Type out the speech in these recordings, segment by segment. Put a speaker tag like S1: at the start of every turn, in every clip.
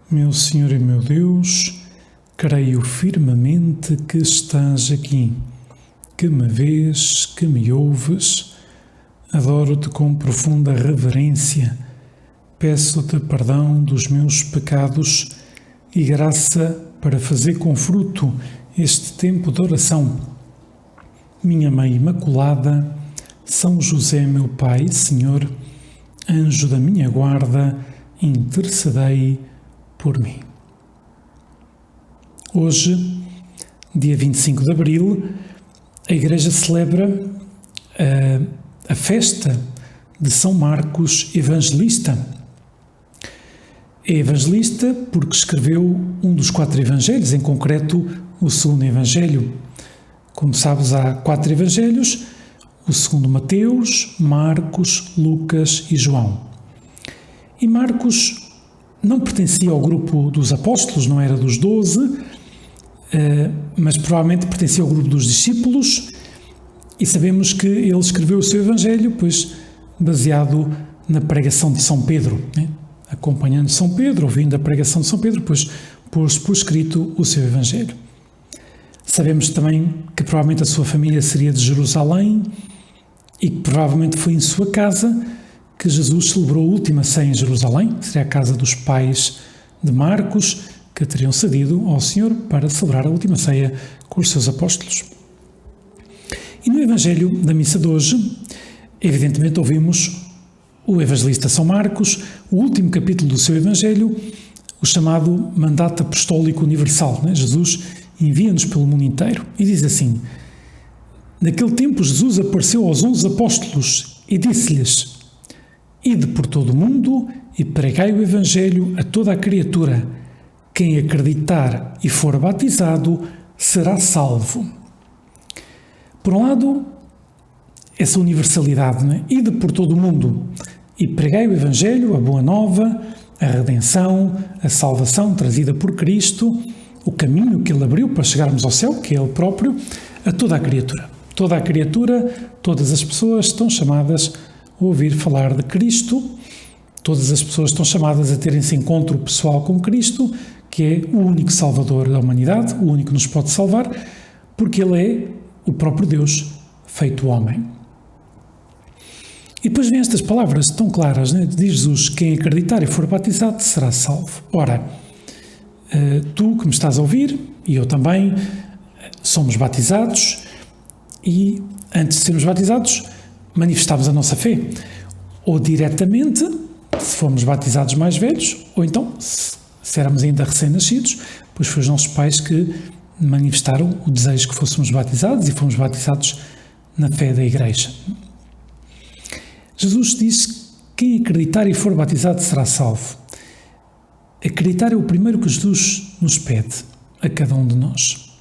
S1: Meu Senhor e meu Deus, creio firmemente que estás aqui, que me vês, que me ouves. Adoro-te com profunda reverência. Peço-te perdão dos meus pecados e graça para fazer com fruto este tempo de oração. Minha Mãe Imaculada, São José, meu Pai, Senhor, anjo da minha guarda, intercedei por mim. Hoje, dia 25 de Abril, a Igreja celebra a festa de São Marcos Evangelista. É evangelista porque escreveu um dos 4 evangelhos, em concreto o segundo evangelho. Como sabes, há 4 evangelhos, o segundo Mateus, Marcos, Lucas e João. E Marcos não pertencia ao grupo dos apóstolos, não era dos 12, mas provavelmente pertencia ao grupo dos discípulos, e sabemos que ele escreveu o seu evangelho, pois baseado na pregação de São Pedro, né? Acompanhando São Pedro, ouvindo a pregação de São Pedro, pois pôs por escrito o seu evangelho. Sabemos também que provavelmente a sua família seria de Jerusalém e que provavelmente foi em sua casa que Jesus celebrou a última ceia em Jerusalém. Seria a casa dos pais de Marcos, que teriam cedido ao Senhor para celebrar a última ceia com os seus apóstolos. E no Evangelho da missa de hoje, evidentemente ouvimos o evangelista São Marcos, o último capítulo do seu Evangelho, o chamado Mandato Apostólico Universal, né? Jesus envia-nos pelo mundo inteiro e diz assim: naquele tempo Jesus apareceu aos 11 apóstolos e disse-lhes: ide por todo o mundo e pregai o Evangelho a toda a criatura. Quem acreditar e for batizado será salvo. Por um lado, essa universalidade, né? Ide por todo o mundo e pregai o Evangelho, a boa nova, a redenção, a salvação trazida por Cristo, o caminho que Ele abriu para chegarmos ao céu, que é Ele próprio, a toda a criatura. Toda a criatura, todas as pessoas estão chamadas a ouvir falar de Cristo, todas as pessoas estão chamadas a terem esse encontro pessoal com Cristo, que é o único Salvador da humanidade, o único que nos pode salvar, porque Ele é o próprio Deus feito homem. E depois vêm estas palavras tão claras, né? Diz Jesus: quem acreditar e for batizado será salvo. Ora, tu que me estás a ouvir, e eu também, somos batizados, e antes de sermos batizados, manifestamos a nossa fé, ou diretamente, se formos batizados mais velhos, ou então, se éramos ainda recém-nascidos, pois foi os nossos pais que manifestaram o desejo que fôssemos batizados e fomos batizados na fé da Igreja. Jesus diz: quem acreditar e for batizado será salvo. Acreditar é o primeiro que Jesus nos pede a cada um de nós.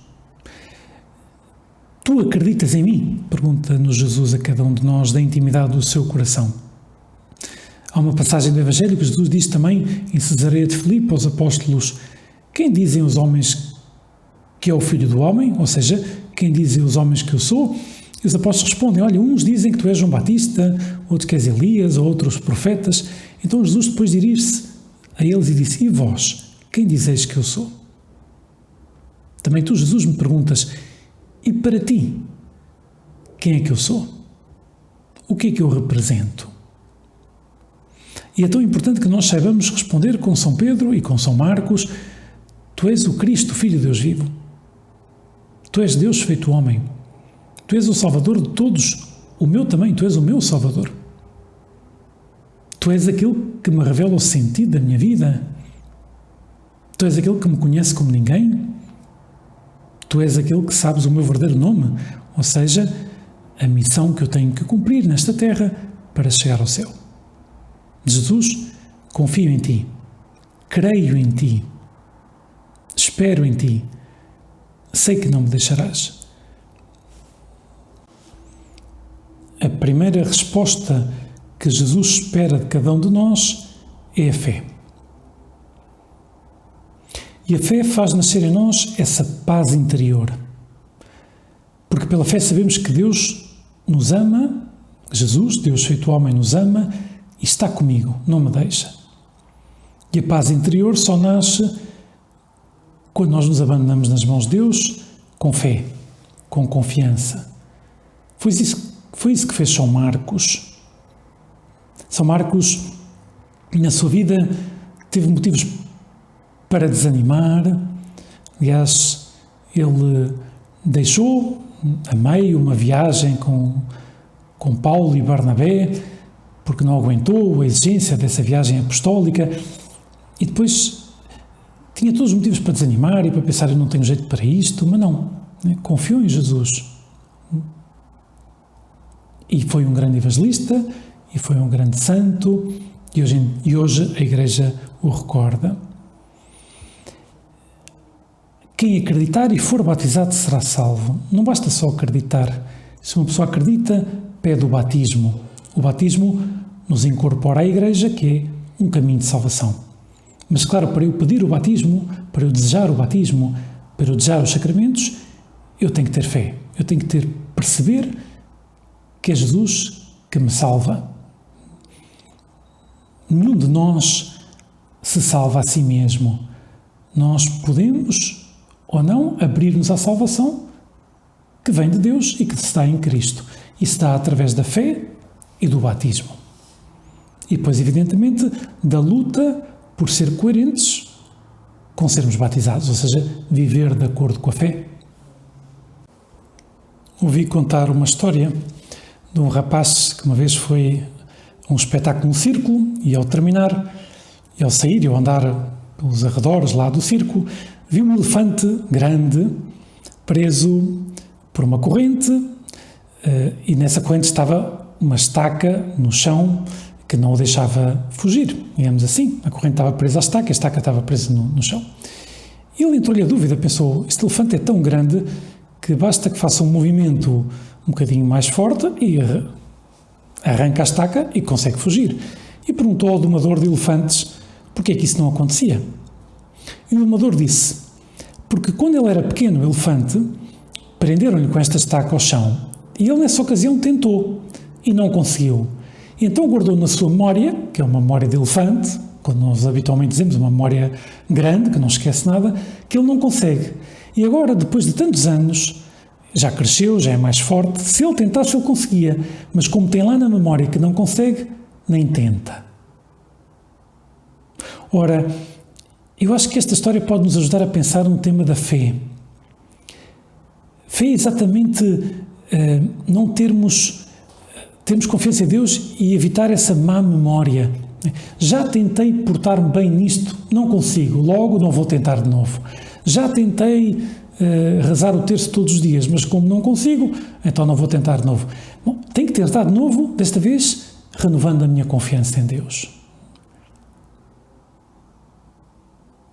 S1: Tu acreditas em mim? Pergunta-nos Jesus a cada um de nós da intimidade do seu coração. Há uma passagem do Evangelho que Jesus diz também em Cesareia de Filipe aos apóstolos: quem dizem os homens que é o Filho do Homem? Ou seja, quem dizem os homens que eu sou? E os apóstolos respondem: olha, uns dizem que tu és João Batista, outros que és Elias, ou outros profetas. Então Jesus depois dirige-se a eles e disse: e vós, quem dizeis que eu sou? Também tu, Jesus, me perguntas: e para ti, quem é que eu sou? O que é que eu represento? E é tão importante que nós saibamos responder com São Pedro e com São Marcos: tu és o Cristo, Filho de Deus vivo. Tu és Deus feito homem. Tu és o Salvador de todos. O meu também, tu és o meu Salvador. Tu és aquele que me revela o sentido da minha vida. Tu és aquele que me conhece como ninguém. Tu és aquele que sabes o meu verdadeiro nome, ou seja, a missão que eu tenho que cumprir nesta terra para chegar ao céu. Jesus, confio em ti, creio em ti, espero em ti, sei que não me deixarás. A primeira resposta que Jesus espera de cada um de nós é a fé. E a fé faz nascer em nós essa paz interior. Porque pela fé sabemos que Deus nos ama, Jesus, Deus feito homem, nos ama e está comigo, não me deixa. E a paz interior só nasce quando nós nos abandonamos nas mãos de Deus com fé, com confiança. Foi isso que fez São Marcos. São Marcos, na sua vida, teve motivos para desanimar. Aliás, ele deixou a meio uma viagem com Paulo e Barnabé, porque não aguentou a exigência dessa viagem apostólica, e depois tinha todos os motivos para desanimar e para pensar: eu não tenho jeito para isto, mas não, confiou em Jesus. E foi um grande evangelista, e foi um grande santo, e hoje a Igreja o recorda. Quem acreditar e for batizado será salvo. Não basta só acreditar. Se uma pessoa acredita, pede o batismo. O batismo nos incorpora à Igreja, que é um caminho de salvação. Mas, claro, para eu pedir o batismo, para eu desejar o batismo, para eu desejar os sacramentos, eu tenho que ter fé. Eu tenho que perceber que é Jesus que me salva. Nenhum de nós se salva a si mesmo. Nós podemos ou não abrir-nos à salvação que vem de Deus e que está em Cristo. E se dá através da fé e do batismo. E depois, evidentemente, da luta por ser coerentes com sermos batizados, ou seja, viver de acordo com a fé. Ouvi contar uma história de um rapaz que uma vez foi a um espetáculo no círculo e ao terminar, e ao sair e ao andar pelos arredores lá do círculo, viu um elefante grande preso por uma corrente, e nessa corrente estava uma estaca no chão que não o deixava fugir, digamos assim. A corrente estava presa à estaca, a estaca estava presa no chão. E ele entrou-lhe a dúvida, pensou: este elefante é tão grande que basta que faça um movimento um bocadinho mais forte e arranca a estaca e consegue fugir. E perguntou ao domador de elefantes porque é que isso não acontecia. E o domador disse: porque quando ele era pequeno, o elefante, prenderam-lhe com esta estaca ao chão e ele nessa ocasião tentou e não conseguiu. E então guardou na sua memória, que é uma memória de elefante, quando nós habitualmente dizemos uma memória grande, que não esquece nada, que ele não consegue. E agora, depois de tantos anos, já cresceu, já é mais forte, se ele tentasse ele conseguia, mas como tem lá na memória que não consegue, nem tenta. Ora, eu acho que esta história pode nos ajudar a pensar no tema da fé. Fé é exatamente não termos confiança em Deus e evitar essa má memória. Já tentei portar-me bem nisto, não consigo, logo não vou tentar de novo. Já tentei rezar o terço todos os dias, mas como não consigo, então não vou tentar de novo. Bom, tenho que tentar de novo, desta vez renovando a minha confiança em Deus.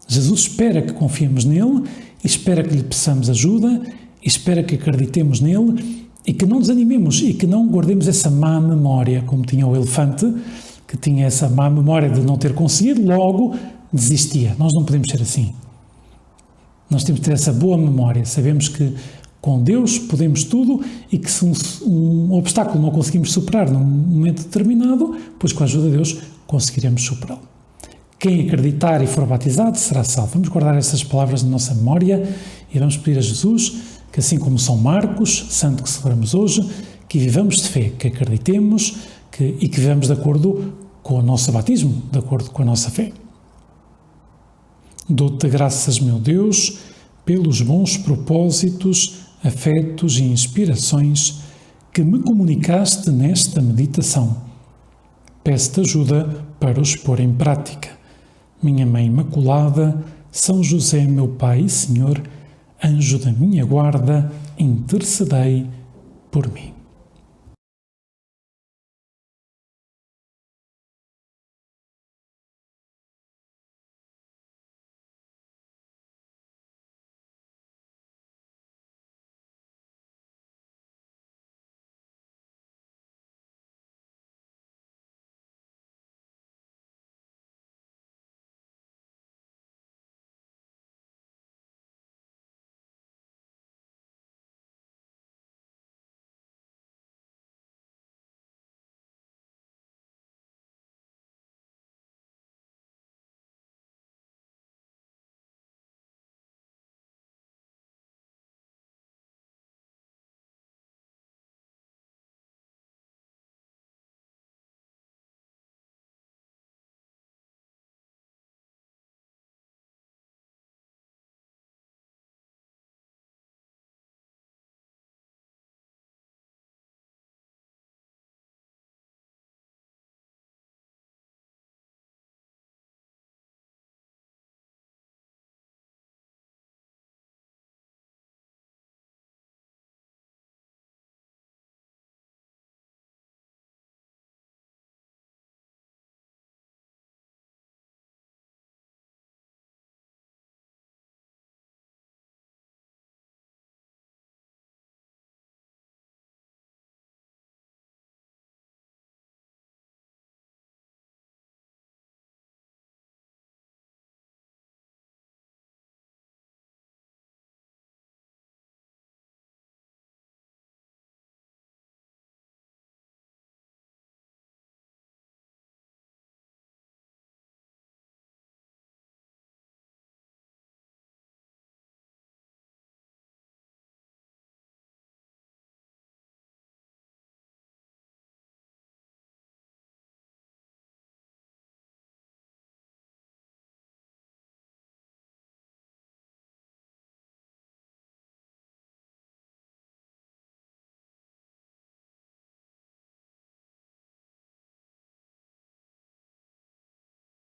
S1: Jesus espera que confiemos nele, e espera que lhe peçamos ajuda, e espera que acreditemos nele, e que não desanimemos, e que não guardemos essa má memória, como tinha o elefante, que tinha essa má memória de não ter conseguido, logo desistia. Nós não podemos ser assim. Nós temos que ter essa boa memória. Sabemos que com Deus podemos tudo e que se um obstáculo não conseguimos superar num momento determinado, pois com a ajuda de Deus conseguiremos superá-lo. Quem acreditar e for batizado será salvo. Vamos guardar essas palavras na nossa memória e vamos pedir a Jesus que, assim como São Marcos, santo que celebramos hoje, que vivamos de fé, que acreditemos e que vivamos de acordo com o nosso batismo, de acordo com a nossa fé. Dou-te graças, meu Deus, pelos bons propósitos, afetos e inspirações que me comunicaste nesta meditação. Peço-te ajuda para os pôr em prática. Minha Mãe Imaculada, São José, meu Pai e Senhor, anjo da minha guarda, intercedei por mim.